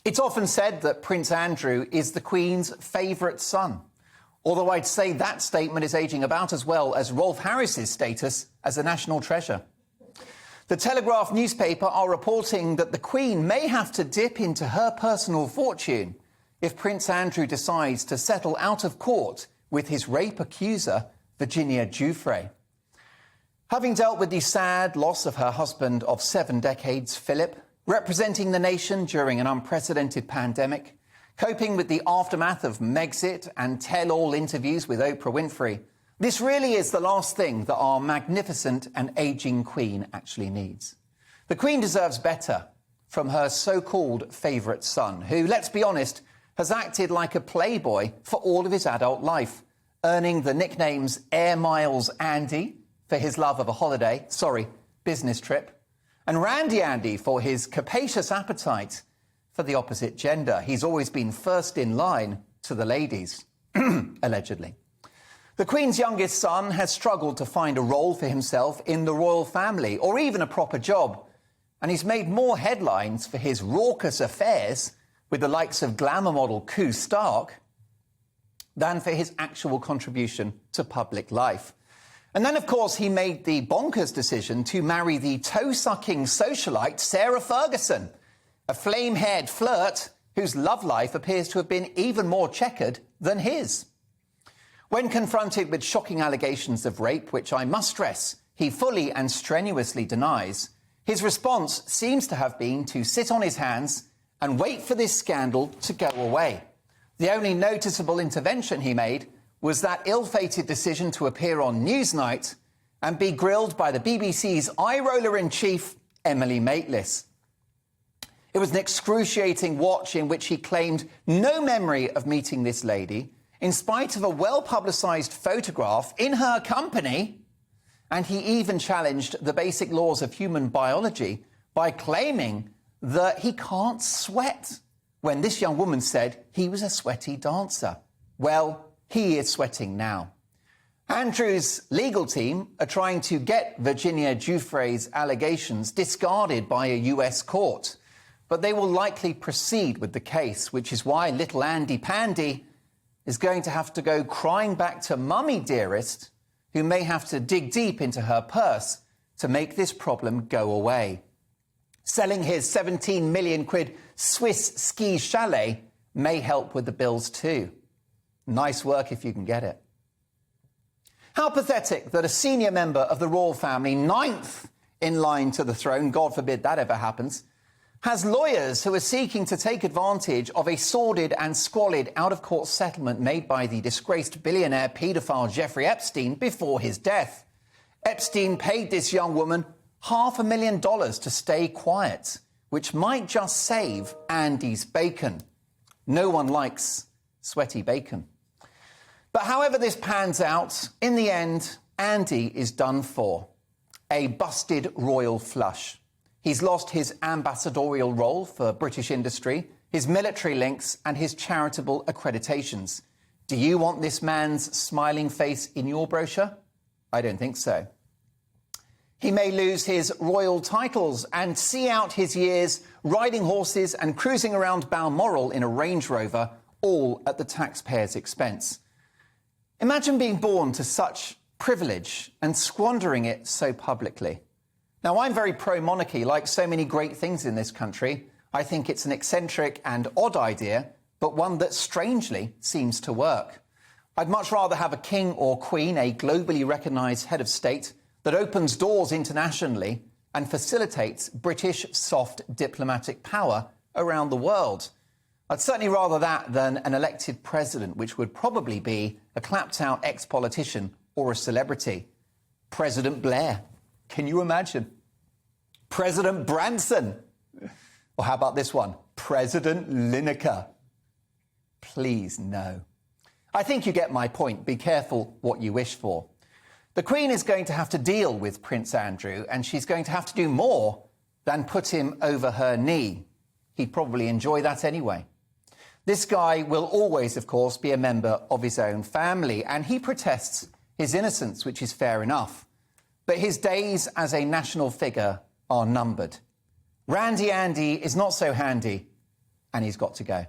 It's often said that Prince Andrew is the Queen's favourite son, although I'd say that statement is ageing about as well as Rolf Harris's status as a national treasure. The Telegraph newspaper are reporting that the Queen may have to dip into her personal fortune if Prince Andrew decides to settle out of court with his rape accuser, Virginia Giuffre. Having dealt with the sad loss of her husband of 7 decades, Philip, representing the nation during an unprecedented pandemic, coping with the aftermath of Megxit and tell-all interviews with Oprah Winfrey, this really is the last thing that our magnificent and ageing Queen actually needs. The Queen deserves better from her so-called favourite son, who, let's be honest, has acted like a playboy for all of his adult life, earning the nicknames Air Miles Andy for his love of a business trip, and Randy Andy for his capacious appetite for the opposite gender. He's always been first in line to the ladies, allegedly. The Queen's youngest son has struggled to find a role for himself in the royal family, or even a proper job, and he's made more headlines for his raucous affairs with the likes of glamour model Koo Stark than for his actual contribution to public life. And then, of course, he made the bonkers decision to marry the toe-sucking socialite Sarah Ferguson, a flame-haired flirt whose love life appears to have been even more checkered than his. When confronted with shocking allegations of rape, which I must stress he fully and strenuously denies, his response seems to have been to sit on his hands and wait for this scandal to go away. The only noticeable intervention he made was that ill-fated decision to appear on Newsnight and be grilled by the BBC's eye-roller-in-chief, Emily Maitlis. It was an excruciating watch in which he claimed no memory of meeting this lady, in spite of a well-publicised photograph in her company, and he even challenged the basic laws of human biology by claiming that he can't sweat, when this young woman said he was a sweaty dancer. Well, he is sweating now. Andrew's legal team are trying to get Virginia Giuffre's allegations discarded by a US court, but they will likely proceed with the case, which is why little Andy Pandy is going to have to go crying back to Mummy Dearest, who may have to dig deep into her purse to make this problem go away. Selling his 17 million quid Swiss ski chalet may help with the bills too. Nice work if you can get it. How pathetic that a senior member of the royal family, 9th in line to the throne, God forbid that ever happens, has lawyers who are seeking to take advantage of a sordid and squalid out-of-court settlement made by the disgraced billionaire paedophile Jeffrey Epstein before his death. Epstein paid this young woman $500,000 to stay quiet, which might just save Andy's bacon. No one likes sweaty bacon. But however this pans out, in the end, Andy is done for. A busted royal flush. He's lost his ambassadorial role for British industry, his military links and his charitable accreditations. Do you want this man's smiling face in your brochure? I don't think so. He may lose his royal titles and see out his years riding horses and cruising around Balmoral in a Range Rover, all at the taxpayer's expense. Imagine being born to such privilege and squandering it so publicly. Now, I'm very pro-monarchy, like so many great things in this country. I think it's an eccentric and odd idea, but one that strangely seems to work. I'd much rather have a king or queen, a globally recognised head of state, that opens doors internationally and facilitates British soft diplomatic power around the world. I'd certainly rather that than an elected president, which would probably be a clapped-out ex-politician or a celebrity. President Blair. Can you imagine? President Branson. Or how about this one? President Lineker. Please, no. I think you get my point. Be careful what you wish for. The Queen is going to have to deal with Prince Andrew, and she's going to have to do more than put him over her knee. He'd probably enjoy that anyway. This guy will always, of course, be a member of his own family, and he protests his innocence, which is fair enough. But his days as a national figure are numbered. Randy Andy is not so handy and he's got to go.